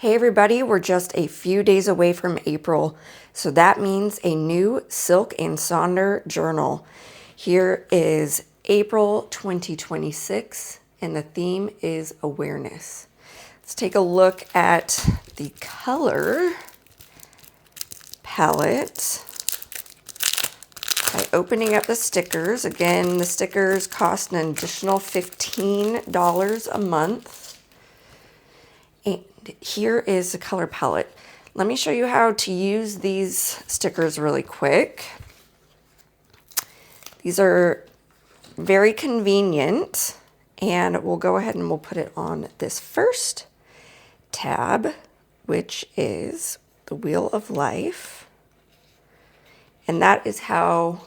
Hey everybody, we're just a few days away from April, so that means a new Silk and Sonder journal. Here is April 2026, and the theme is awareness. Let's take a look at the color palette by opening up the stickers. Again, the stickers cost an additional $15 a month. And here is the color palette. Let me show you how to use these stickers really quick. These are very convenient, and we'll go ahead and we'll put it on this first tab, which is the Wheel of Life. And that is how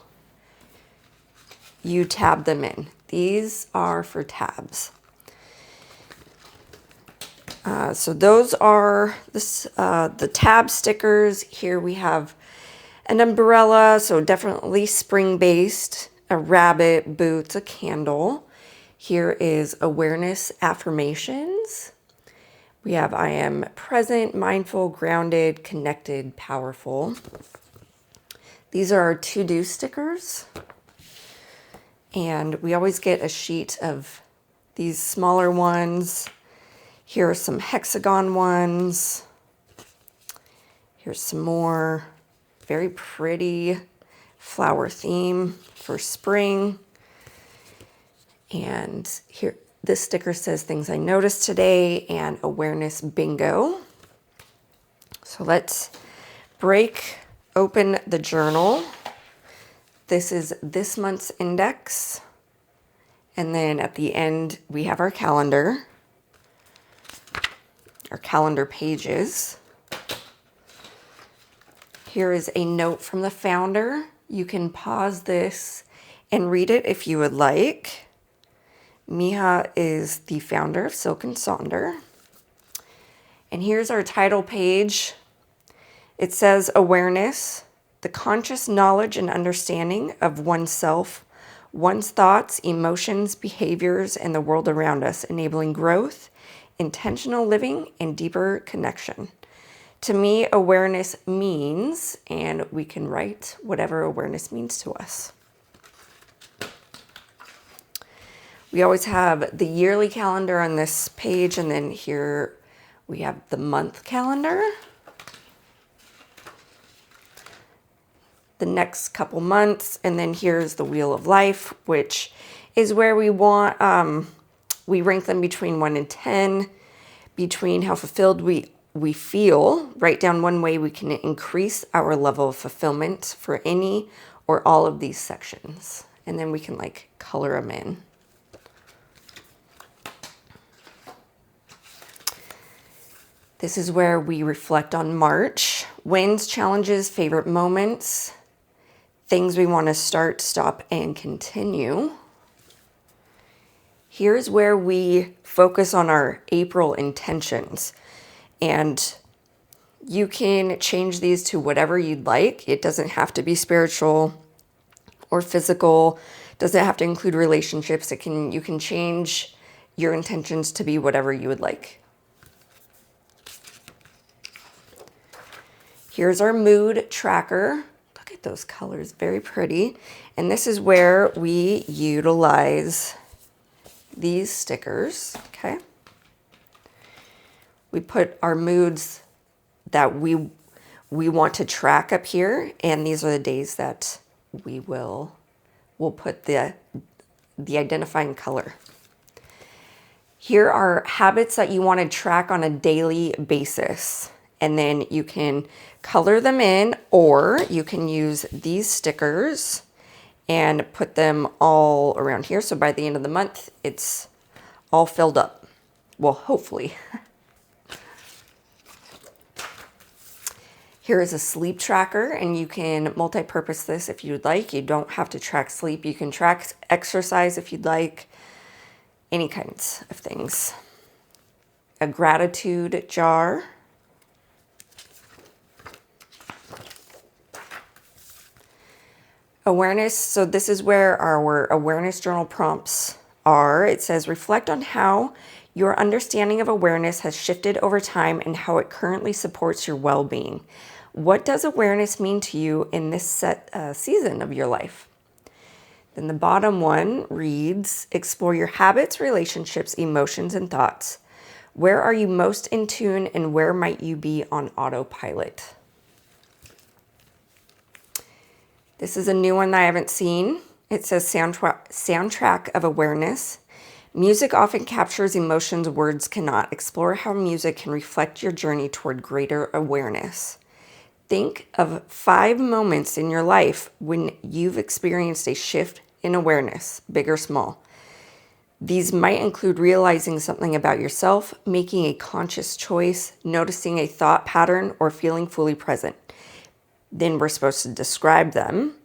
you tab them in. These are for tabs. So those are the tab stickers. Here we have an umbrella, so definitely spring-based, a rabbit, boots, a candle. Here is awareness affirmations. We have I am present, mindful, grounded, connected, powerful. These are our to-do stickers. And we always get a sheet of these smaller ones. Here are some hexagon ones. Here's some more. Very pretty flower theme for spring. And here, this sticker says things I noticed today and awareness bingo. So let's break open the journal. This is this month's index. And then at the end, we have our calendar pages. Here is a note from the founder. You can pause this and read it if you would like. Miha is the founder of Silk and Sonder. And here's our title page. It says awareness, the conscious knowledge and understanding of oneself, one's thoughts, emotions, behaviors, and the world around us, enabling growth, intentional living, and deeper connection. To me, awareness means, and we can write whatever awareness means to us. We always have the yearly calendar on this page, and then here we have the month calendar. The next couple months, and then here's the Wheel of Life, which is where we want, we rank them between 1 and 10, between how fulfilled we feel. Write down one way we can increase our level of fulfillment for any or all of these sections. And then we can like color them in. This is where we reflect on March. Wins, challenges, favorite moments, things we want to start, stop, and continue. Here's where we focus on our April intentions. And you can change these to whatever you'd like. It doesn't have to be spiritual or physical. It doesn't have to include relationships. You can change your intentions to be whatever you would like. Here's our mood tracker. Look at those colors, very pretty. And this is where we utilize these stickers, okay? We put our moods that we want to track up here, and these are the days that we'll put the identifying color. Here are habits that you want to track on a daily basis, and then you can color them in, or you can use these stickers and put them all around here. So by the end of the month, it's all filled up. Well, hopefully. Here is a sleep tracker, and you can multi-purpose this if you'd like. You don't have to track sleep. You can track exercise if you'd like, any kinds of things. A gratitude jar. Awareness, so this is where our awareness journal prompts are. It says, reflect on how Your understanding of awareness has shifted over time and how it currently supports your well-being. What does awareness mean to you in this season of your life? Then the bottom one reads, explore your habits, relationships, emotions, and thoughts. Where are you most in tune and where might you be on autopilot? This is a new one that I haven't seen. It says soundtrack of awareness. Music often captures emotions words cannot. Explore how music can reflect your journey toward greater awareness. Think of 5 moments in your life when you've experienced a shift in awareness, big or small. These might include realizing something about yourself, making a conscious choice, noticing a thought pattern, or feeling fully present. Then we're supposed to describe them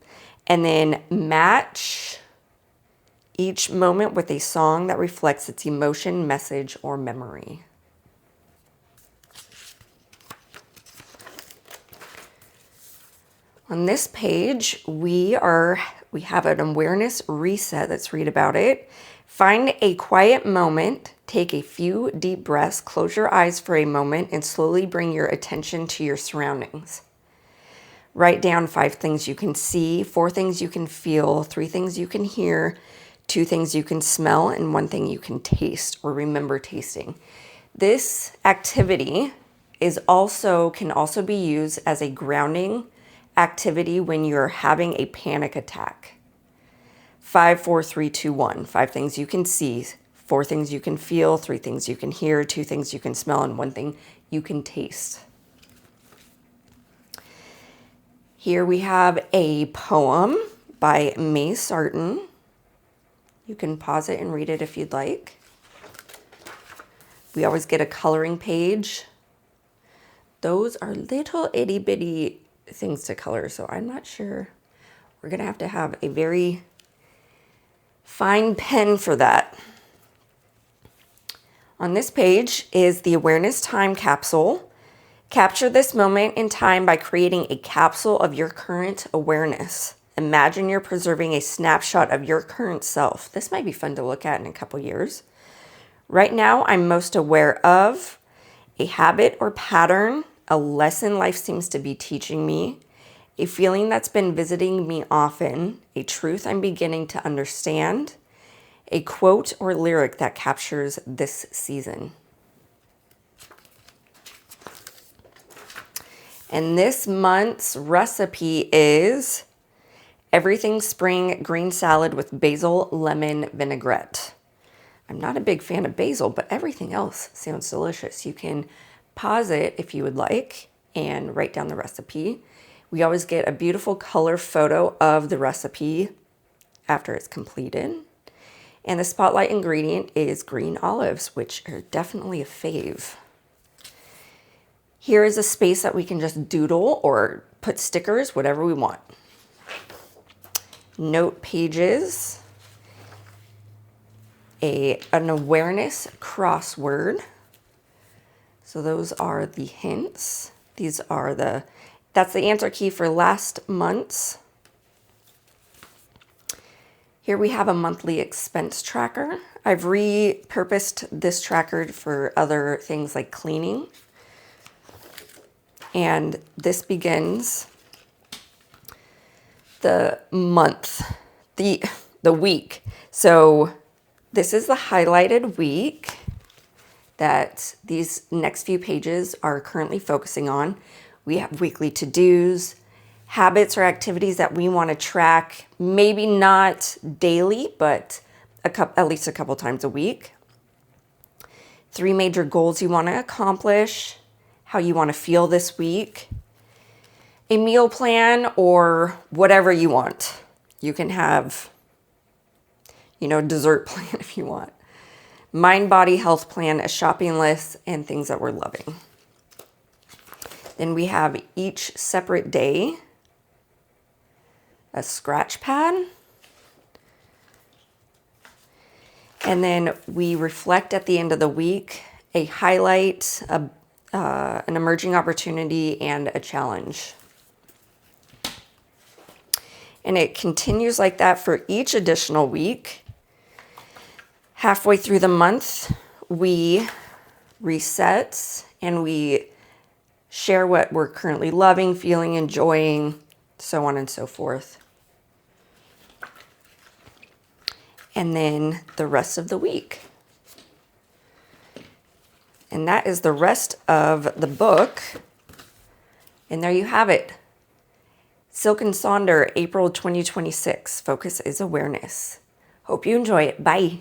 and then match each moment with a song that reflects its emotion, message, or memory. On this page, we have an awareness reset. Let's read about it. Find a quiet moment, take a few deep breaths, close your eyes for a moment, and slowly bring your attention to your surroundings. Write down 5 things you can see, 4 things you can feel, 3 things you can hear, 2 things you can smell, and 1 thing you can taste or remember tasting. This activity can also be used as a grounding activity when you're having a panic attack. 5, 4, 3, 2, 1. 5 things you can see, 4 things you can feel, 3 things you can hear, 2 things you can smell, and 1 thing you can taste. Here we have a poem by May Sarton. You can pause it and read it if you'd like. We always get a coloring page. Those are little itty bitty things to color, so I'm not sure. We're gonna have to have a very fine pen for that. On this page is the awareness time capsule. Capture this moment in time by creating a capsule of your current awareness. Imagine you're preserving a snapshot of your current self. This might be fun to look at in a couple years. Right now, I'm most aware of a habit or pattern, a lesson life seems to be teaching me, a feeling that's been visiting me often, a truth I'm beginning to understand, a quote or lyric that captures this season. And this month's recipe is everything spring green salad with basil lemon vinaigrette. I'm not a big fan of basil, but everything else sounds delicious. You can pause it if you would like and write down the recipe. We always get a beautiful color photo of the recipe after it's completed. And the spotlight ingredient is green olives, which are definitely a fave. Here is a space that we can just doodle or put stickers, whatever we want. Note pages, an awareness crossword. So those are the hints. That's the answer key for last month's. Here we have a monthly expense tracker. I've repurposed this tracker for other things like cleaning. And this begins the month, the week. So this is the highlighted week that these next few pages are currently focusing on. We have weekly to-dos, habits or activities that we want to track, maybe not daily, but at least a couple times a week. 3 major goals you want to accomplish, how you want to feel this week, a meal plan, or whatever you want. You can have, dessert plan if you want. Mind, body, health plan, a shopping list, and things that we're loving. Then we have each separate day, a scratch pad, and then we reflect at the end of the week, a highlight, an emerging opportunity, and a challenge. And it continues like that for each additional week. Halfway through the month, we reset and we share what we're currently loving, feeling, enjoying, so on and so forth. And then the rest of the week. And that is the rest of the book. And there you have it. Silk and Sonder, April 2026. Focus is awareness. Hope you enjoy it. Bye.